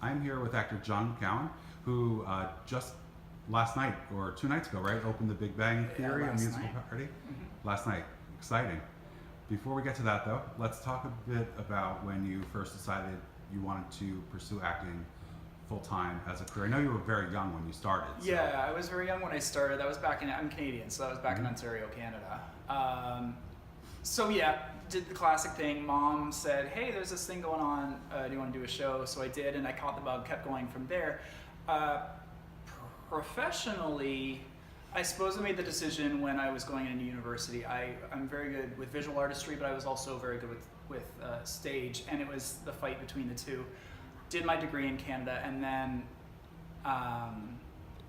I'm here with actor John McGowan, who just last night, or 2 nights ago, right, opened the Big Bang Theory, a musical party. Last night. Exciting. Before we get to that, though, let's talk a bit about when you first decided you wanted to pursue acting full-time as a career. I know you were very young when you started. So. Yeah, I was very young when I started. That was back in, I'm Canadian, so that was back in Ontario, Canada. So yeah, did the classic thing. Mom said, hey, there's this thing going on. Do you want to do a show? So I did, and I caught the bug, kept going from there. Professionally, I suppose I made the decision when I was going into university. I'm very good with visual artistry, but I was also very good with stage, and it was the fight between the two. Did my degree in Canada, and then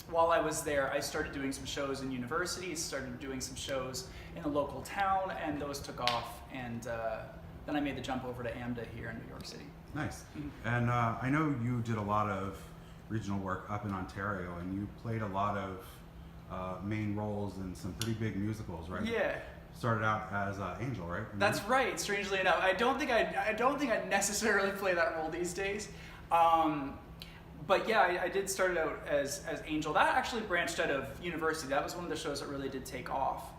while I was there, I started doing some shows in universities, started doing some shows in a local town, and those took off, and then I made the jump over to AMDA here in New York City. Nice. And I know you did a lot of regional work up in Ontario, and you played a lot of main roles in some pretty big musicals, right? Yeah. Started out as Angel, right? That's right. Strangely enough, I don't think I necessarily play that role these days. But yeah, I did start out as Angel. That actually branched out of university. That was one of the shows that really did take off,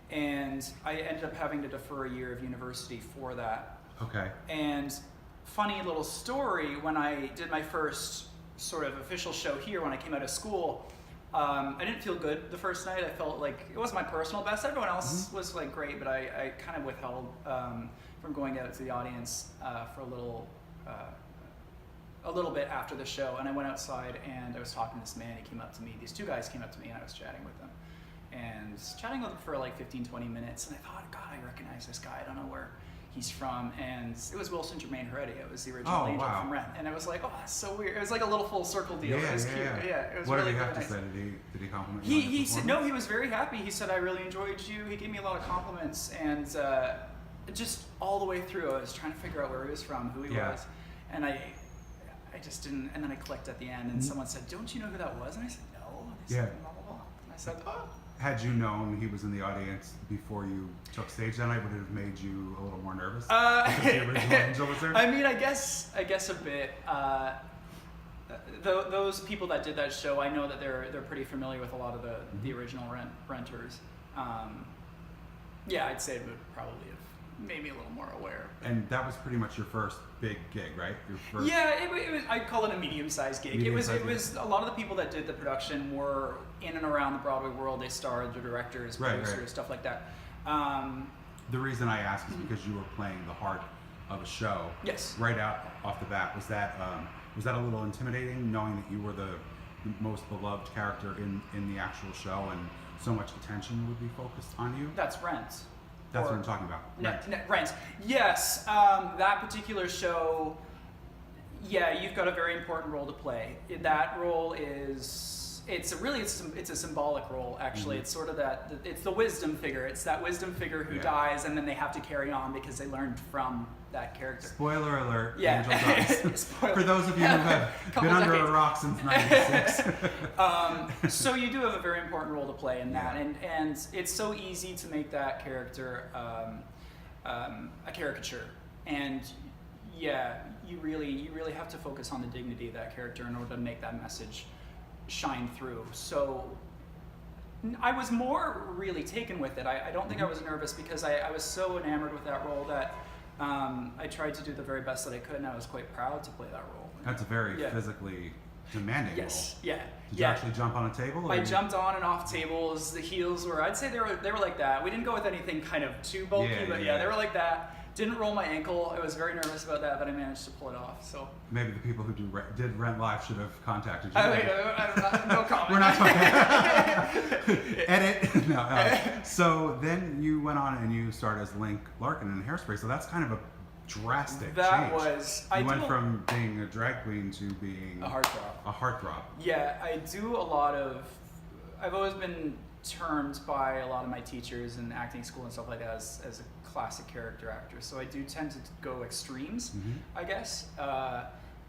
and I ended up having to defer a year of university for that. Okay. And funny little story, when I did my first sort of official show here, when I came out of school, I didn't feel good the first night. I felt like it was my personal best. Everyone else was like great, but I kind of withheld from going out to the audience for a little bit after the show. And I went outside and I was talking to this man. He came up to me. These two guys came up to me, and I was chatting with them. And chatting with them for like 15, 20 minutes. And I thought, God, I recognize this guy. I don't know where he's from. And it was Wilson Germain Heredia. It was the original Angel from Rent. And I was like, oh, that's so weird. It was like a little full circle deal. It was cute. Yeah, it was what really did he have nice. to say? Did he compliment you? He said, no, he was very happy. He said, I really enjoyed you. He gave me a lot of compliments. And just all the way through, I was trying to figure out where he was from, who he was. And I just didn't. And then I clicked at the end, and someone said, don't you know who that was? And I said, no. And they said, blah, blah, blah. And I said, oh. Had you known he was in the audience before you took stage that night, would it have made you a little more nervous? Because the original Angel was there? I mean, I guess a bit. Those people that did that show, I know that they're pretty familiar with a lot of the original renters. Yeah, I'd say it would probably have made me a little more aware. And that was pretty much your first big gig, right? Your first. Yeah, it was. I'd call it a medium-sized gig. It was a lot of the people that did the production were in and around the Broadway world. They starred, the directors, producers, stuff like that. The reason I ask is because you were playing the heart of a show. Yes. Right out off the bat, was that a little intimidating, knowing that you were the most beloved character in the actual show, and so much attention would be focused on you? That's Rent. That's what I'm talking about. Rent. Yes, that particular show. Yeah, you've got a very important role to play. That role is. It's a symbolic role, actually. It's sort of it's the wisdom figure. It's that wisdom figure who dies, and then they have to carry on because they learned from that character. Spoiler alert, yeah. Angel dies. For those of you who have been under a rock since '96. So you do have a very important role to play in that, and it's so easy to make that character a caricature. And yeah, you really have to focus on the dignity of that character in order to make that message shine through. So I was more really taken with it. I don't think I was nervous because I was so enamored with that role that I tried to do the very best that I could, and I was quite proud to play that role. That's a very physically demanding role. Yeah. Did you actually jump on a table? I jumped on and off tables. The heels were, I'd say they were like that. We didn't go with anything kind of too bulky, but they were like that. Didn't roll my ankle. I was very nervous about that, but I managed to pull it off. So maybe the people who did Rent Live should have contacted you. No comment. We're not talking. Edit. No. So then you went on and you started as Link Larkin in Hairspray. So that's kind of a drastic change. You went from being a drag queen to being a heartthrob. A heartthrob. Yeah, I do a lot of. I've always been termed by a lot of my teachers in acting school and stuff like that as a classic character actor. So I do tend to go extremes, I guess.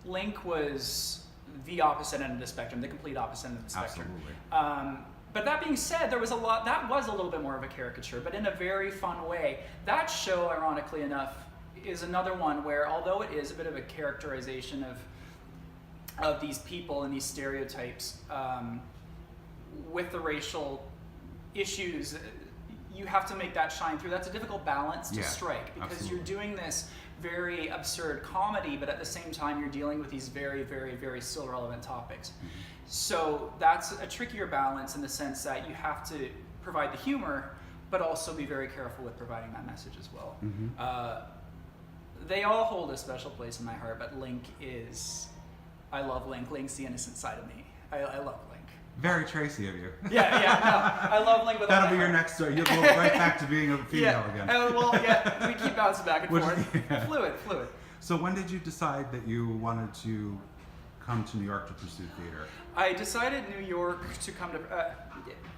Link was the opposite end of the spectrum, the complete opposite end of the spectrum. Absolutely. But that being said, that was a little bit more of a caricature, but in a very fun way. That show, ironically enough, is another one where, although it is a bit of a characterization of of these people and these stereotypes with the racial issues. You have to make that shine through. That's a difficult balance to strike, because absolutely. you're doing this very absurd comedy, but at the same time you're dealing with these very, very, very still relevant topics. Mm-hmm. So that's a trickier balance in the sense that you have to provide the humor, but also be very careful with providing that message as well. Mm-hmm. They all hold a special place in my heart, but Link is, I love Link. Link's the innocent side of me. I love Link. Very Tracy of you. Yeah, no, I love Link with all That'll my be your heart. next story. You'll go right back to being a female again. We keep bouncing back and Which- forth. yeah. Fluid. So when did you decide that you wanted to come to New York to pursue theater? I decided New York to come to.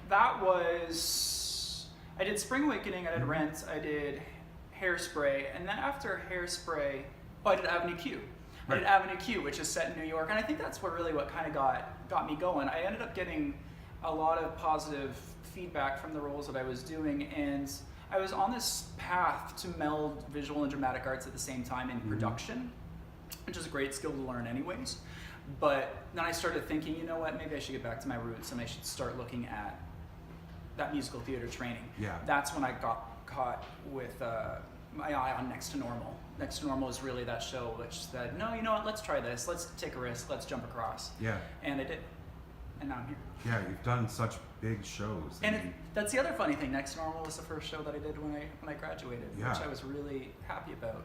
That was. I did Spring Awakening. I did Rent. I did Hairspray, and then after Hairspray, I did Avenue Q. I did Avenue Q, which is set in New York, and I think that's what kind of got me going. I ended up getting a lot of positive feedback from the roles that I was doing, and I was on this path to meld visual and dramatic arts at the same time in production, which is a great skill to learn anyways. But then I started thinking, you know what, maybe I should get back to my roots and I should start looking at that musical theater training. Yeah. That's when I got caught with my eye on Next to Normal. Next to Normal is really that show which said, no, you know what, let's try this, let's take a risk, let's jump across. Yeah. And I did. And now I'm here. Yeah, you've done such big shows. And that's the other funny thing. Next to Normal was the first show that I did when I graduated, Yeah. which I was really happy about.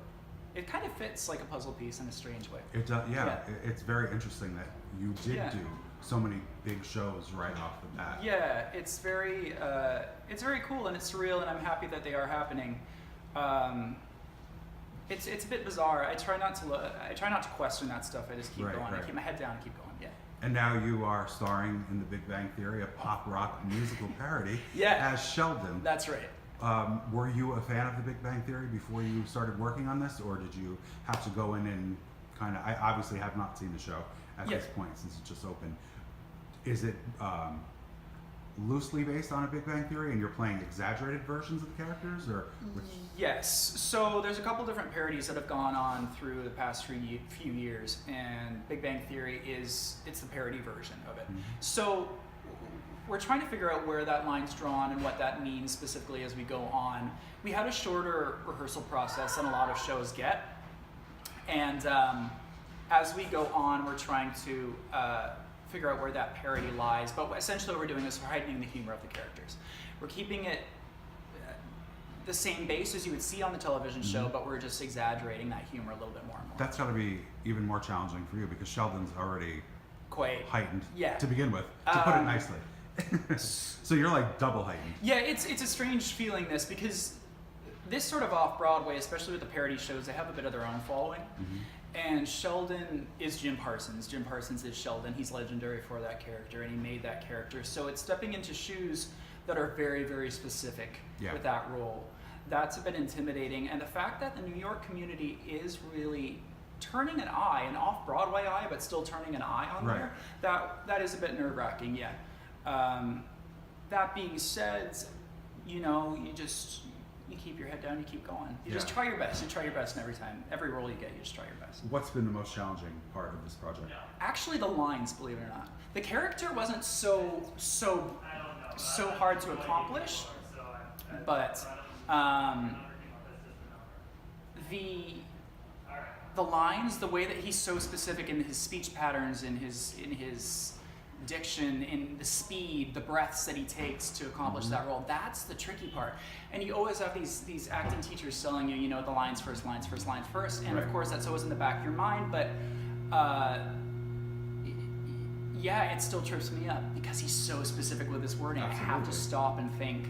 It kind of fits like a puzzle piece in a strange way. It does. Yeah, Yeah. It's very interesting that you did Yeah. do so many big shows right off the bat. Yeah, it's very cool and it's surreal, and I'm happy that they are happening. It's a bit bizarre. I try not to question that stuff. I just keep going. I keep my head down and keep going. Yeah. And now you are starring in The Big Bang Theory, a pop rock musical parody, Yeah. as Sheldon. That's right. Were you a fan of The Big Bang Theory before you started working on this, or did you have to go in and kind of? I obviously have not seen the show at this point since it just opened. Is it loosely based on a Big Bang Theory, and you're playing exaggerated versions of the characters, or? Yes. So there's a couple different parodies that have gone on through the past few years, and Big Bang Theory it's the parody version of it. So we're trying to figure out where that line's drawn and what that means specifically as we go on. We had a shorter rehearsal process than a lot of shows get, and as we go on, we're trying to figure out where that parody lies. But essentially what we're doing is we're heightening the humor of the characters. We're keeping it the same base as you would see on the television show, but we're just exaggerating that humor a little bit more and more. That's got to be even more challenging for you because Sheldon's already quite heightened Yeah. to begin with, to put it nicely. So you're like double heightened. Yeah, it's a strange feeling because this sort of off-Broadway, especially with the parody shows, they have a bit of their own following. And Sheldon is Jim Parsons. Jim Parsons is Sheldon. He's legendary for that character, and he made that character. So it's stepping into shoes that are very, very specific with that role. That's a bit intimidating. And the fact that the New York community is really turning an eye, an off-Broadway eye, but still turning an eye on there, that is a bit nerve-wracking, yeah. That being said, you know, you keep your head down, you keep going. You just try your best. You try your best, and every role you get, you just try your best. What's been the most challenging part of this project? Actually, the lines, believe it or not. The character wasn't so hard to accomplish, but the lines, the way that he's so specific in his speech patterns, in his diction, in the speed, the breaths that he takes to accomplish that role, that's the tricky part. And you always have these acting teachers telling you, you know, the lines first, and of course that's always in the back of your mind, but yeah, it still trips me up because he's so specific with his wording. Absolutely. I have to stop and think,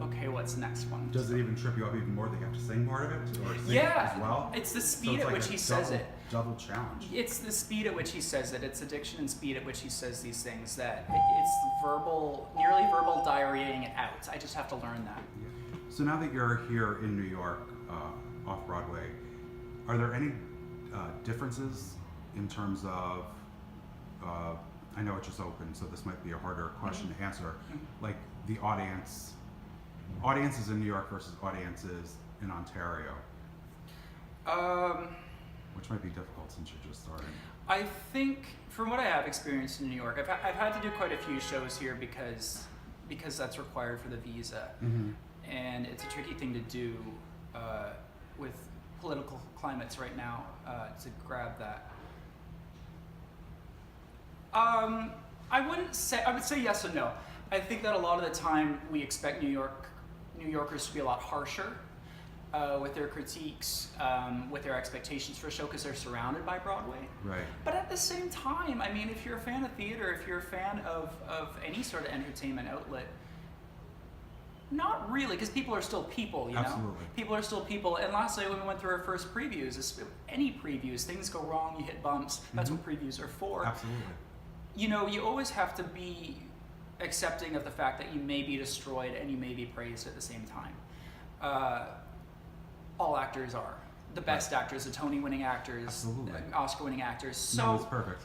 okay, what's the next one? Does it even trip you up even more that you have to sing part of it or sing Yeah, as well? it's the So speed it's at like which a he says it. Double challenge. It's the speed at which he says it. It's the diction and speed at which he says these things that it's nearly verbal diarrheaing it out. I just have to learn that. Yeah. So now that you're here in New York, off Broadway, are there any differences in terms of? I know it just opened, so this might be a harder question to answer. Like the audiences in New York versus audiences in Ontario. Um, Which might be difficult since you're just starting. I think from what I have experienced in New York, I've had to do quite a few shows here because that's required for the visa, and it's a tricky thing to do with political climates right now to grab that. I would say yes and no. I think that a lot of the time we expect New Yorkers to be a lot harsher with their critiques, with their expectations for a show because they're surrounded by Broadway. Right. But at the same time, I mean, if you're a fan of theater, if you're a fan of any sort of entertainment outlet, not really, because people are still people, you know? Absolutely. People are still people. And lastly, when we went through our first previews, any previews, things go wrong, you hit bumps. That's what previews are for. Absolutely. You know, you always have to be accepting of the fact that you may be destroyed and you may be praised at the same time. All actors are. The best actors, the Tony-winning actors, Absolutely. Oscar-winning actors. So No one's perfect.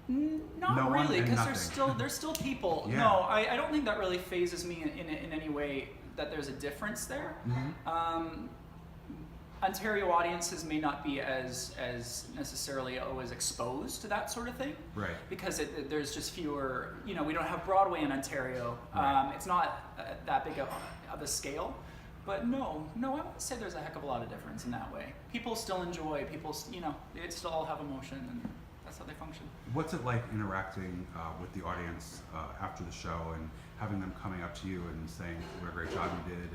not No one really, and because they're still people. Yeah. No, I don't think that really phases me in any way that there's a difference there. Ontario audiences may not be as necessarily always exposed to that sort of thing, Right. because there's just fewer. You know, we don't have Broadway in Ontario. Right. It's not that big of a scale. But no, I wouldn't say there's a heck of a lot of difference in that way. People still enjoy. They still all have emotion, and that's how they function. What's it like interacting with the audience after the show and having them coming up to you and saying what a great job you did,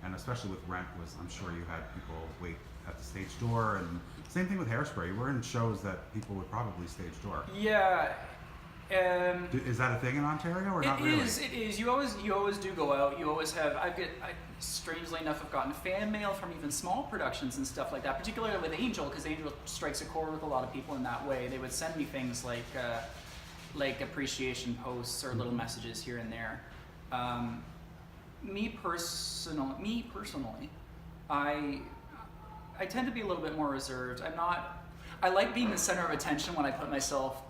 and especially with Rent, I'm sure you had people wait at the stage door, and same thing with Hairspray. We're in shows that people would probably stage door. Yeah. Is that a thing in Ontario or not really? It is. You always do go out. You always have. Strangely enough, I've gotten fan mail from even small productions and stuff like that. Particularly with Angel, because Angel strikes a chord with a lot of people in that way. They would send me things like appreciation posts or little messages here and there. Me personally, I tend to be a little bit more reserved. I like being the center of attention when I put myself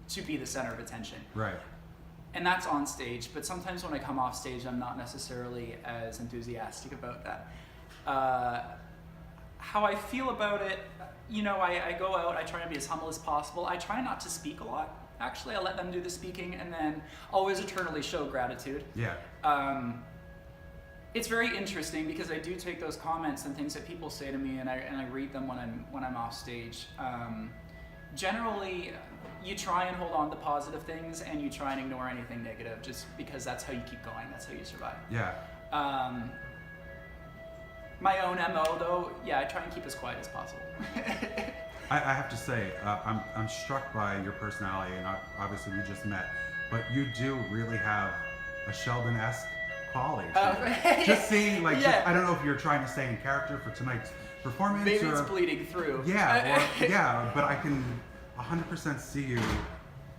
to be the center of attention. Right. And that's on stage, but sometimes when I come off stage, I'm not necessarily as enthusiastic about that. How I feel about it, I go out, I try to be as humble as possible. I try not to speak a lot. Actually, I let them do the speaking, and then always eternally show gratitude. Yeah. It's very interesting because I do take those comments and things that people say to me, and I read them when I'm off stage. Generally, you try and hold on to positive things, and you try and ignore anything negative, just because that's how you keep going. That's how you survive. Yeah. My own MO, though, I try and keep as quiet as possible. I have to say, I'm struck by your personality, and obviously we just met, but you do really have a Sheldon-esque quality. Just seeing, I don't know if you're trying to stay in character for tonight's performance. Maybe it's bleeding through. Yeah, but I can 100% see you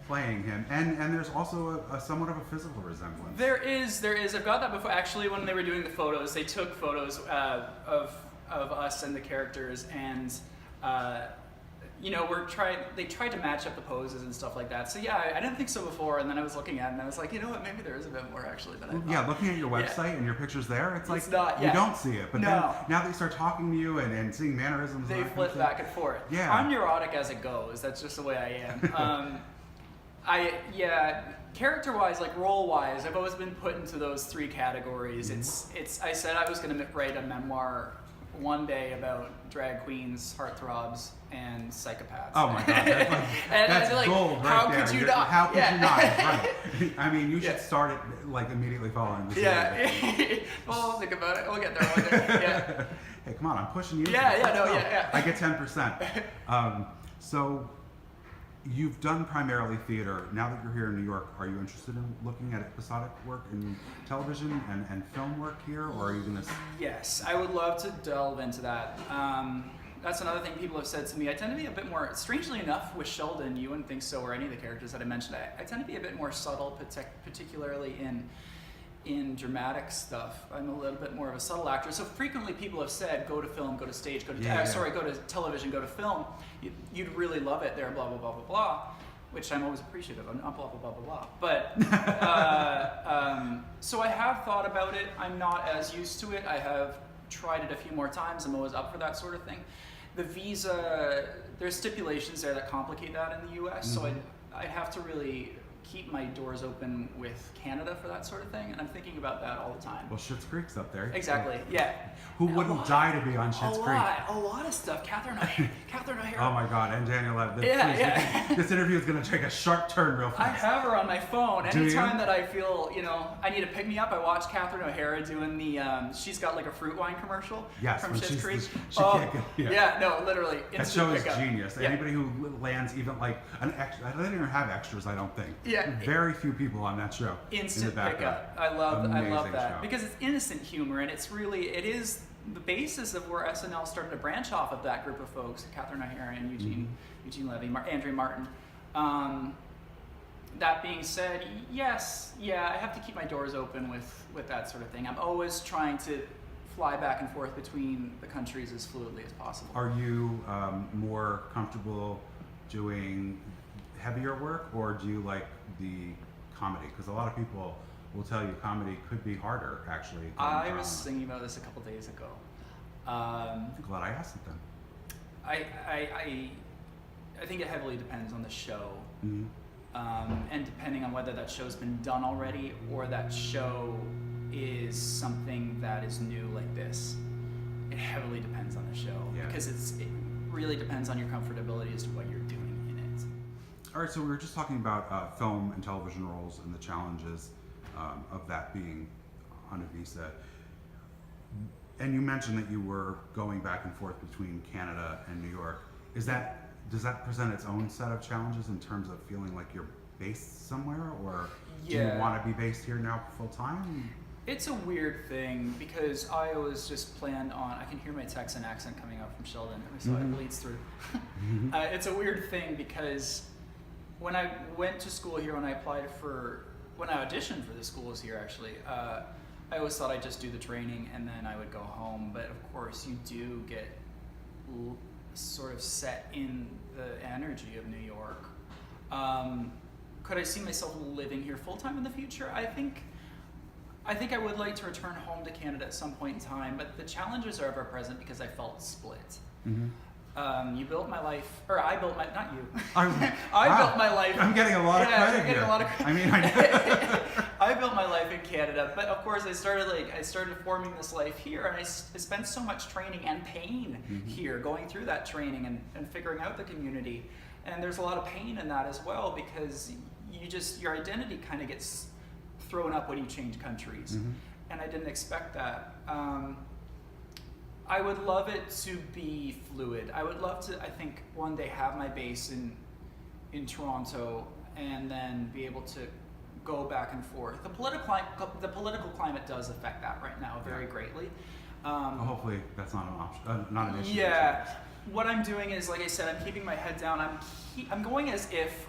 playing him, and there's also a somewhat of a physical resemblance. There is. I've got that before. Actually, when they were doing the photos, they took photos of us and the characters, and they tried to match up the poses and stuff like that. So I didn't think so before, and then I was looking at it and I was like, you know what, maybe there is a bit more actually than I thought. Yeah, looking at your website and your pictures there, it's like not, you don't see it. But then now that you start talking to you and seeing mannerisms, they flip back and forth. Yeah. I'm neurotic as it goes. That's just the way I am. Character-wise, like role-wise, I've always been put into those three categories. Mm-hmm. I said I was going to write a memoir one day about drag queens, heartthrobs, and psychopaths. Oh my God, that's gold right how there. Could you not? How could you not? Right. I mean, you should start it immediately following this. Yeah. Well, I'll think about it. We'll get there one day. Yeah. Hey, come on, I'm pushing you. Yeah. I get 10%. So you've done primarily theater. Now that you're here in New York, are you interested in looking at episodic work in television and film work here, or are you going to? Yes, I would love to delve into that. That's another thing people have said to me. I tend to be a bit more, strangely enough, with Sheldon, you wouldn't think so, or any of the characters that I mentioned. I tend to be a bit more subtle, particularly in dramatic stuff. I'm a little bit more of a subtle actor. So frequently people have said, go to film, go to stage, go to television, go to film. You'd really love it there, blah, blah, blah, blah, blah, which I'm always appreciative of, not blah, blah, blah, blah, blah. But, so I have thought about it. I'm not as used to it. I have tried it a few more times. I'm always up for that sort of thing. The visa, there's stipulations there that complicate that in the U.S., so I'd have to really keep my doors open with Canada for that sort of thing, and I'm thinking about that all the time. Well, Schitt's Creek's up there. Exactly. Yeah. Who wouldn't die to be on Schitt's Creek? A lot of stuff. Catherine O'Hara. Oh my God, and Daniel. Yeah. This interview is going to take a sharp turn real fast. I have her on my phone. Do Anytime you? that I feel, I need to pick me up, I watch Catherine O'Hara doing the. She's got like a fruit wine commercial Yes, from when Schitt's Creek. she can't get. Yeah, no, literally. That instant show is pickup. genius. Yeah. Anybody who lands even like an extra, they don't even have extras, I don't think. Yeah. Very few people on that show. Instant in the background. pickup. I love Amazing that show. because it's innocent humor, and it is the basis of where SNL started to branch off of that group of folks: Catherine O'Hara and Eugene Levy, Andrew Martin. That being said, yes, I have to keep my doors open with that sort of thing. I'm always trying to fly back and forth between the countries as fluidly as possible. Are you more comfortable doing heavier work, or do you like the comedy? Because a lot of people will tell you comedy could be harder, actually. than I drama. was thinking about this a couple days ago. I'm glad I asked it then. I think it heavily depends on the show. Mm-hmm. And depending on whether that show's been done already or that show is something that is new like this. It heavily depends on the show because it really depends on your comfortability as to what you're doing in it. All right, so we were just talking about film and television roles and the challenges of that being on a visa. And you mentioned that you were going back and forth between Canada and New York. Does that present its own set of challenges in terms of feeling like you're based somewhere, or do you want to be based here now full time? It's a weird thing because I always just planned on. I can hear my Texan accent coming out from Sheldon, so it bleeds through. It's a weird thing because when I went to school here, when I auditioned for the schools here, actually, I always thought I'd just do the training and then I would go home. But of course, you do get sort of set in the energy of New York. Could I see myself living here full time in the future? I think I would like to return home to Canada at some point in time, but the challenges are ever present because I felt split. You built my life, or I built my, not you. I built my life. I'm getting a lot of credit here. I mean, I built my life in Canada, but of course I started forming this life here, and I spent so much training and pain here, going through that training and figuring out the community. And there's a lot of pain in that as well because your identity kind of gets thrown up when you change countries. And I didn't expect that. I would love it to be fluid. I would love to, I think, one day have my base in Toronto and then be able to go back and forth. The political climate does affect that right now very greatly. Hopefully that's not an option, not an issue. Yeah. What I'm doing is, like I said, I'm keeping my head down. I'm going as if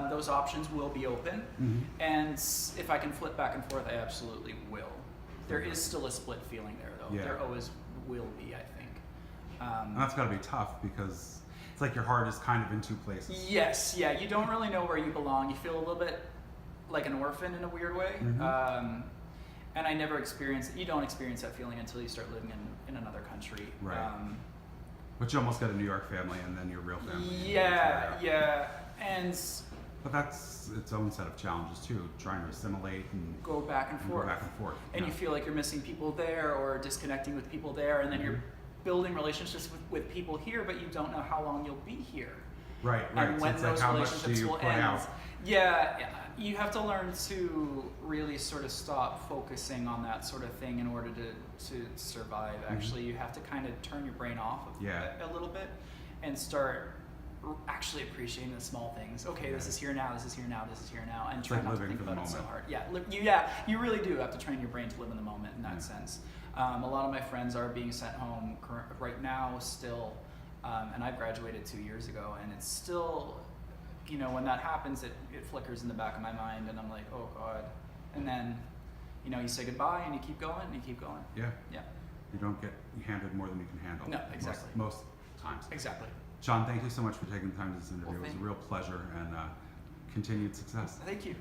those options will be open, and if I can flip back and forth, I absolutely will. There is still a split feeling there, though. There always will be, I think. And that's got to be tough because it's like your heart is kind of in two places. Yes, yeah. You don't really know where you belong. You feel a little bit like an orphan in a weird way. And I never experienced. You don't experience that feeling until you start living in another country. Right. But you almost got a New York family and then your real family. Yeah. But that's its own set of challenges too, trying to assimilate and go back and forth. And you feel like you're missing people there or disconnecting with people there, and then you're building relationships with people here, but you don't know how long you'll be here. Right. And when so it's those like how relationships much do you will put end. out? Yeah, you have to learn to really sort of stop focusing on that sort of thing in order to survive. Actually, you have to kind of turn your brain off a little bit and start actually appreciating the small things. Okay, this is here now, this is here now, this is here now, and try not to think about it so hard. You really do have to train your brain to live in the moment in that sense. A lot of my friends are being sent home right now still, and I graduated 2 years ago, and it's still, when that happens, it flickers in the back of my mind, and I'm like, oh God. And then, you say goodbye, and you keep going, and you keep going. Yeah. Yeah. You don't get handed more than you can handle. No, exactly. Most times. Exactly. John, thank you so much for taking the time to this interview. Well, it was a real pleasure and continued success. Thank you.